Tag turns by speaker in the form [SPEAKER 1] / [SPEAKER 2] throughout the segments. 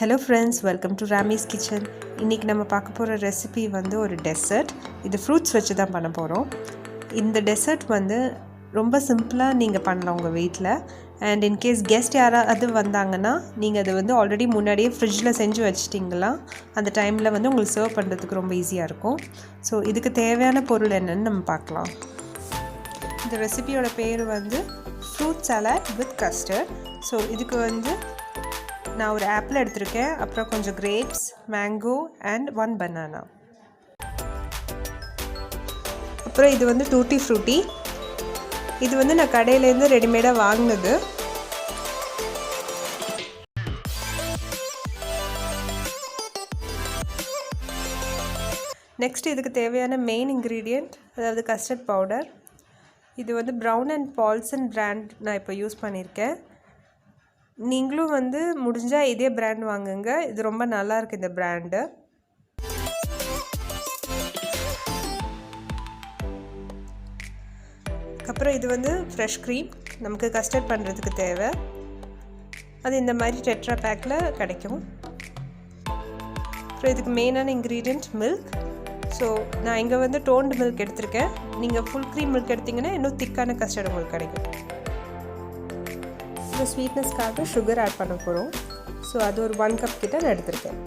[SPEAKER 1] Hello friends, welcome to Rammys kitchen. இன்னைக்கு நம்ம பார்க்க போற ரெசிபி வந்து ஒரு டெசர்ட். இது ஃப்ரூட்ஸ் வச்சு தான் பண்ண போறோம். இந்த டெசர்ட் வந்து ரொம்ப சிம்பிளா நீங்க பண்ணலாம் உங்க வீட்ல. And in case guest யாராவது வந்தாங்கன்னா நீங்க அது வந்து ஆல்ரெடி முன்னாடியே ஃப்ரிட்ஜ்ல செஞ்சு வச்சிட்டீங்களா அந்த டைம்ல வந்து உங்களுக்கு சர்வ் பண்றதுக்கு ரொம்ப ஈஸியா இருக்கும். சோ இதுக்கு தேவையான பொருள் என்னன்னு நம்ம பார்க்கலாம். இந்த ரெசிபியோட பேர் வந்து fruit salad with custard. So இதுக்கு வந்து நான் ஒரு ஆப்பிள் எடுத்துருக்கேன், அப்புறம் கொஞ்சம் கிரேப்ஸ், மேங்கோ அண்ட் 1 பனானா. அப்புறம் இது வந்து டூட்டி ஃப்ரூட்டி. இது வந்து நான் கடையிலேருந்து ரெடிமேடாக வாங்கினது. நெக்ஸ்ட் இதுக்கு தேவையான மெயின் இன்க்ரீடியண்ட், அதாவது கஸ்டர்ட் பவுடர். இது வந்து ப்ரௌன் அண்ட் பால்சன் பிராண்ட் நான் இப்போ யூஸ் பண்ணியிருக்கேன். நீங்களும் வந்து முடிஞ்சால் இதே பிராண்ட் வாங்குங்க, இது ரொம்ப நல்லா இருக்குது இந்த பிராண்டு. அப்புறம் இது வந்து ஃப்ரெஷ் க்ரீம், நமக்கு கஸ்டர்ட் பண்ணுறதுக்கு தேவை. அது இந்த மாதிரி டெட்ரா பேக்கில் கிடைக்கும். அப்புறம் இதுக்கு மெயினான இன்க்ரீடியண்ட் மில்க். ஸோ நான் இங்கே வந்து டோன்டு மில்க் எடுத்திருக்கேன். நீங்கள் ஃபுல் க்ரீம் மில்க் எடுத்திங்கன்னா இன்னும் திக்கான கஸ்டர்ட் உங்களுக்கு கிடைக்கும். ஸ்வீட்னஸ்க்காக சுகர் ஆட் பண்ண போகிறோம். ஸோ அது ஒரு 1 கப் கிட்ட நான் எடுத்திருக்கேன்.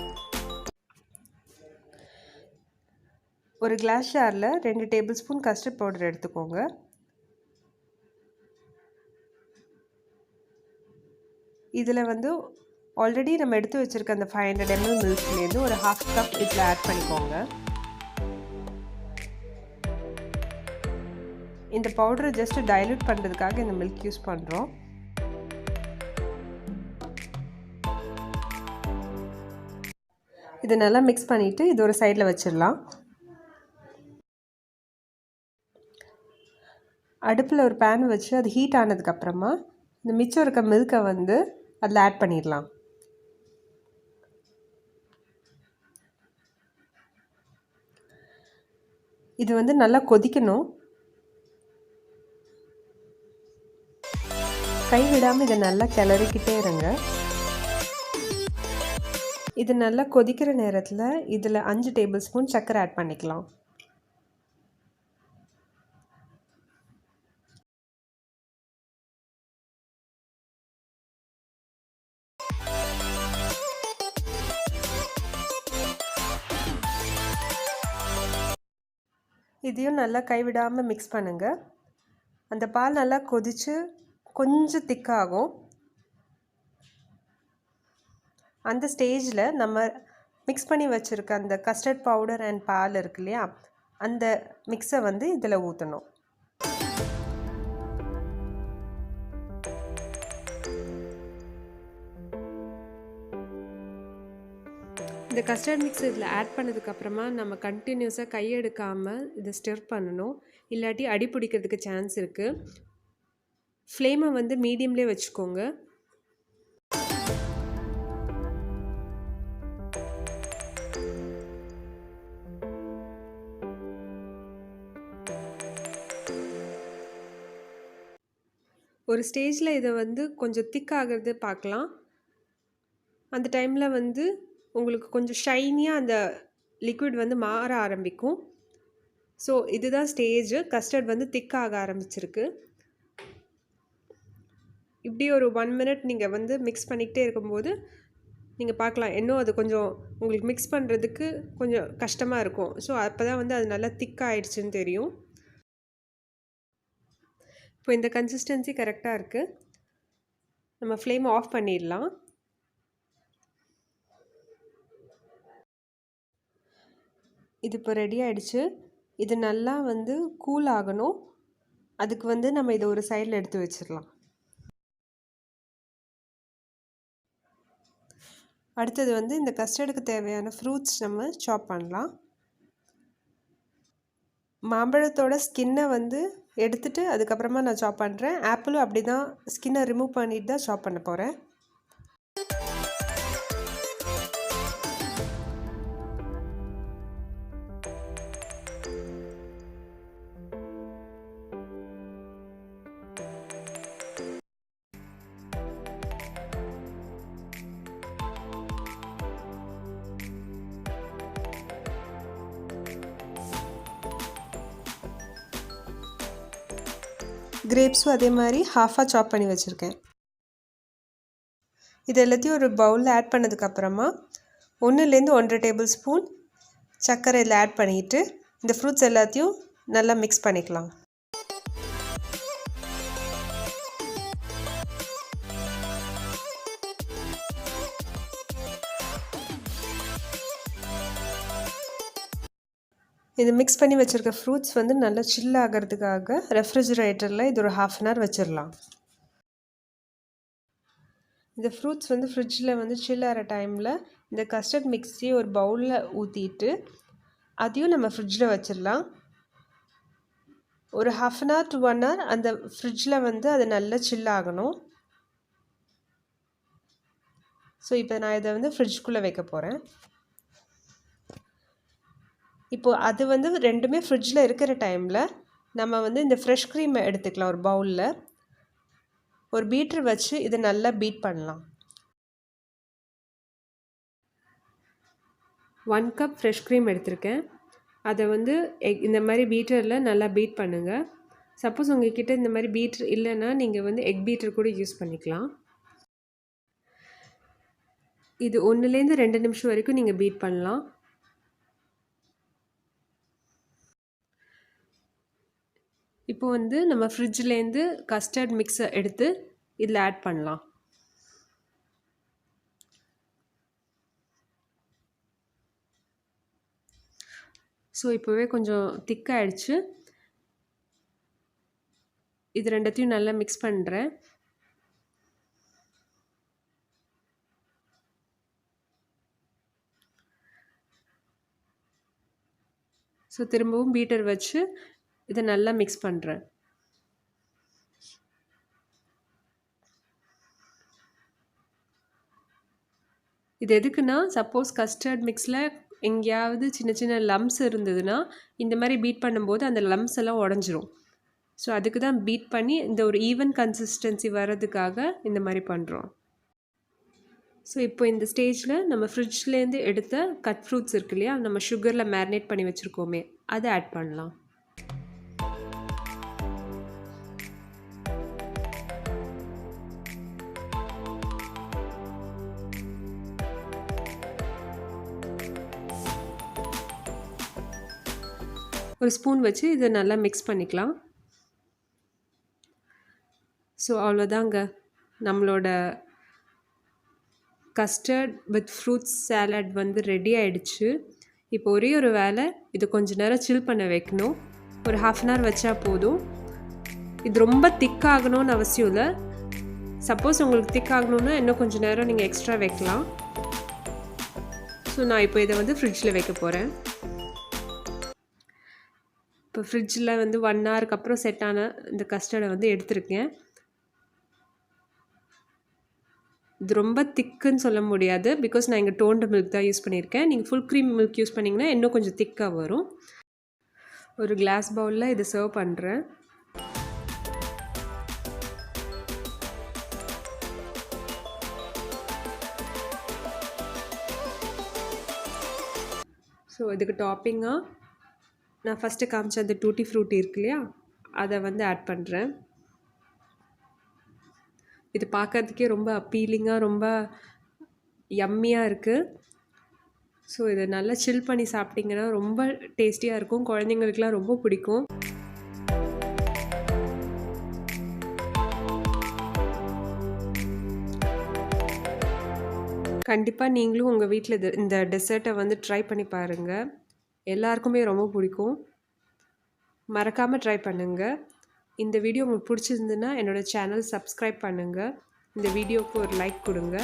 [SPEAKER 1] ஒரு கிளாஸ் ஜாரில் 2 டேபிள் ஸ்பூன் கஸ்டர்ட் பவுடர் எடுத்துக்கோங்க. இதில் வந்து ஆல்ரெடி நம்ம எடுத்து வச்சுருக்க அந்த 500 ml மில்க்லேருந்து ஒரு 1/2 கப் இதில் ஆட் பண்ணிக்கோங்க. இந்த பவுடரை ஜஸ்ட் டைல்யூட் பண்ணுறதுக்காக இந்த மில்க் யூஸ் பண்ணுறோம். இது நல்லா மிக்ஸ் பண்ணிவிட்டு இது ஒரு சைடில் வச்சிடலாம். அடுப்பில் ஒரு பேன் வச்சு அது ஹீட் ஆனதுக்கப்புறமா இந்த மிச்சம் இருக்க மில்கை வந்து அதில் ஆட் பண்ணிடலாம். இது வந்து நல்லா கொதிக்கணும். கைவிடாமல் இதை நல்லா கிளறிக்கிட்டே இருங்க. இது நல்லா கொதிக்கிற நேரத்தில் இதில் 5 டேபிள் ஸ்பூன் சர்க்கரை ஆட் பண்ணிக்கலாம். இதையும் நல்லா கைவிடாமல் மிக்ஸ் பண்ணுங்கள். அந்த பால் நல்லா கொதித்து கொஞ்சம் திக்காகும். அந்த ஸ்டேஜில் நம்ம மிக்ஸ் பண்ணி வச்சுருக்க அந்த கஸ்டர்ட் பவுடர் அண்ட் பால் இருக்கு இல்லையா, அந்த மிக்ஸை வந்து இதில் ஊற்றணும். இந்த கஸ்டர்ட் மிக்ஸ் இதில் ஆட் பண்ணதுக்கப்புறமா நம்ம கண்டினியூஸாக கையெடுக்காமல் இதை ஸ்டிர் பண்ணணும், இல்லாட்டி அடி பிடிக்கிறதுக்கு சான்ஸ் இருக்குது. ஃப்ளேமை வந்து மீடியம்லேயே வச்சுக்கோங்க. ஒரு ஸ்டேஜில் இதை வந்து கொஞ்சம் திக்காகிறது பார்க்கலாம். அந்த டைமில் வந்து உங்களுக்கு கொஞ்சம் ஷைனியாக அந்த லிக்விட் வந்து மாற ஆரம்பிக்கும். ஸோ இதுதான் ஸ்டேஜ். கஸ்டர்ட் வந்து திக்காக ஆரம்பிச்சிருக்கு. இப்படி ஒரு 1 மினிட் நீங்கள் வந்து மிக்ஸ் பண்ணிக்கிட்டே இருக்கும்போது நீங்கள் பார்க்கலாம், இன்னும் அது கொஞ்சம் உங்களுக்கு மிக்ஸ் பண்ணுறதுக்கு கொஞ்சம் கஷ்டமாக இருக்கும். ஸோ அப்போ தான் வந்து அது நல்லா திக்காகிடுச்சுன்னு தெரியும். இப்போ இந்த கன்சிஸ்டன்சி கரெக்டாக இருக்குது. நம்ம ஃப்ளேம் ஆஃப் பண்ணிடலாம். இது இப்போ ரெடி ஆகிடுச்சு. இது நல்லா வந்து கூல் ஆகணும். அதுக்கு வந்து நம்ம இதை ஒரு சைடில் எடுத்து வச்சிடலாம். அடுத்தது வந்து இந்த கஸ்டர்டுக்கு தேவையான ஃப்ரூட்ஸ் நம்ம சாப் பண்ணலாம். மாம்பழத்தோட ஸ்கின்னை வந்து எடுத்துகிட்டு அதுக்கப்புறமா நான் சாப் பண்ணுறேன். ஆப்பிளும் அப்படி தான் ஸ்கின்னை ரிமூவ் பண்ணிட்டு தான் சாப் பண்ண போகிறேன். கிரேப்ஸும் அதே மாதிரி ஹாஃபாக சாப் பண்ணி வச்சுருக்கேன். இது எல்லாத்தையும் ஒரு பவுலில் ஆட் பண்ணதுக்கப்புறமா 1லேருந்து 1.5 டேபிள் ஸ்பூன் சர்க்கரை இதில் ஆட் பண்ணிவிட்டு இந்த ஃப்ரூட்ஸ் எல்லாத்தையும் நல்லா மிக்ஸ் பண்ணிக்கலாம். இது மிக்ஸ் பண்ணி வச்சுருக்க ஃப்ரூட்ஸ் வந்து நல்லா சில் ஆகிறதுக்காக ரெஃப்ரிஜிரேட்டரில் இது ஒரு 1/2 அன் ஹவர் வச்சிடலாம். இந்த ஃப்ரூட்ஸ் வந்து ஃப்ரிட்ஜில் வந்து சில் ஆகிற டைமில் இந்த கஸ்டர்ட் மிக்ஸியை ஒரு பவுலில் ஊற்றிட்டு அதையும் நம்ம ஃப்ரிட்ஜில் வச்சிடலாம். ஒரு 1/2 அன் ஹவர் to 1 hour அந்த ஃப்ரிட்ஜில் வந்து அது நல்லா சில் ஆகணும். ஸோ இப்போ நான் இதை வந்து ஃப்ரிட்ஜுக்குள்ளே வைக்க போகிறேன். இப்போது அது வந்து ரெண்டுமே ஃப்ரிட்ஜில் இருக்கிற டைமில் நம்ம வந்து இந்த ஃப்ரெஷ் க்ரீமை எடுத்துக்கலாம். ஒரு பவுலில் ஒரு பீட்ரு வச்சு இதை நல்லா பீட் பண்ணலாம். 1 கப் ஃப்ரெஷ் க்ரீம் எடுத்திருக்கேன். அதை வந்து இந்த மாதிரி பீட்டரில் நல்லா பீட் பண்ணுங்கள். சப்போஸ் உங்கள்கிட்ட இந்த மாதிரி பீட்ரு இல்லைன்னா நீங்கள் வந்து எக் பீட்டர் கூட யூஸ் பண்ணிக்கலாம். இது 1லேருந்து 2 நிமிஷம் வரைக்கும் நீங்கள் பீட் பண்ணலாம். இப்போ வந்து நம்ம ஃப்ரிட்ஜ்லேருந்து கஸ்டர்ட் மிக்ஸை எடுத்து இதில் ஆட் பண்ணலாம். ஸோ இப்போவே கொஞ்சம் திக்காகிடுச்சு. இது ரெண்டத்தையும் நல்லா மிக்ஸ் பண்ணுறேன். ஸோ திரும்பவும் பீட்டர் வச்சு இதை நல்லா மிக்ஸ் பண்ணுறேன். இது எதுக்குன்னா, சப்போஸ் கஸ்டர்ட் மிக்ஸில் எங்கேயாவது சின்ன சின்ன லம்ஸ் இருந்ததுன்னா இந்த மாதிரி பீட் பண்ணும்போது அந்த லம்ஸ் எல்லாம் உடஞ்சிரும். ஸோ அதுக்கு தான் பீட் பண்ணி இந்த ஒரு ஈவன் கன்சிஸ்டன்சி வர்றதுக்காக இந்த மாதிரி பண்ணுறோம். ஸோ இப்போ இந்த ஸ்டேஜில் நம்ம ஃப்ரிட்ஜ்லேருந்து எடுத்த கட் ஃப்ரூட்ஸ் இருக்கு இல்லையா, நம்ம சுகரில் மேரினேட் பண்ணி வச்சுருக்கோமே, அதை ஆட் பண்ணலாம். ஒரு ஸ்பூன் வச்சு இதை நல்லா மிக்ஸ் பண்ணிக்கலாம். ஸோ அவ்வளோதாங்க, நம்மளோட கஸ்டர்ட் வித் ஃப்ரூட்ஸ் சாலட் வந்து ரெடி ஆகிடுச்சு. இப்போ ஒரே ஒரு வேலை, இது கொஞ்ச நேரம் சில் பண்ண வைக்கணும். ஒரு 1/2 அன் ஹவர் வச்சா போதும். இது ரொம்ப திக்காகணும்னு அவசியம் இல்லை. சப்போஸ் உங்களுக்கு திக்காகணுன்னா இன்னும் கொஞ்சம் நேரம் நீங்கள் எக்ஸ்ட்ரா வைக்கலாம். ஸோ நான் இப்போ இதை வந்து ஃப்ரிட்ஜில் வைக்க போகிறேன். இப்போ ஃப்ரிட்ஜில் வந்து 1 ஹவருக்கு அப்புறம் செட் ஆன இந்த கஸ்டர்டை வந்து எடுத்திருக்கேன். இது ரொம்ப திக்குன்னு சொல்ல முடியாது, பிகாஸ் நான் இங்கே டோன்டு மில்க் தான் யூஸ் பண்ணியிருக்கேன். நீங்கள் ஃபுல் க்ரீம் மில்க் யூஸ் பண்ணிங்கன்னா இன்னும் கொஞ்சம் திக்காக வரும். ஒரு கிளாஸ் பவுலில் இதை சர்வ் பண்ணுறேன். ஸோ இதுக்கு டாப்பிங்காக நான் ஃபஸ்ட்டு காமிச்ச அந்த டூட்டி ஃப்ரூட்டி இருக்கு இல்லையா, அதை வந்து ஆட் பண்ணுறேன். இது பார்க்கறதுக்கே ரொம்ப அப்பீலிங்காக ரொம்ப யம்மியாக இருக்குது. ஸோ இதை நல்லா சில் பண்ணி சாப்பிட்டிங்கன்னா ரொம்ப டேஸ்டியாக இருக்கும். குழந்தைங்களுக்குலாம் ரொம்ப பிடிக்கும். கண்டிப்பாக நீங்களும் உங்கள் வீட்டில் இந்த டெசர்ட்டை வந்து ட்ரை பண்ணி பாருங்கள். எல்லாருக்குமே ரொம்ப பிடிக்கும். மறக்காமல் ட்ரை பண்ணுங்கள். இந்த வீடியோ உங்களுக்கு பிடிச்சிருந்துன்னா என்னோடய சேனல் சப்ஸ்கிரைப் பண்ணுங்கள். இந்த வீடியோவுக்கு ஒரு லைக் கொடுங்க.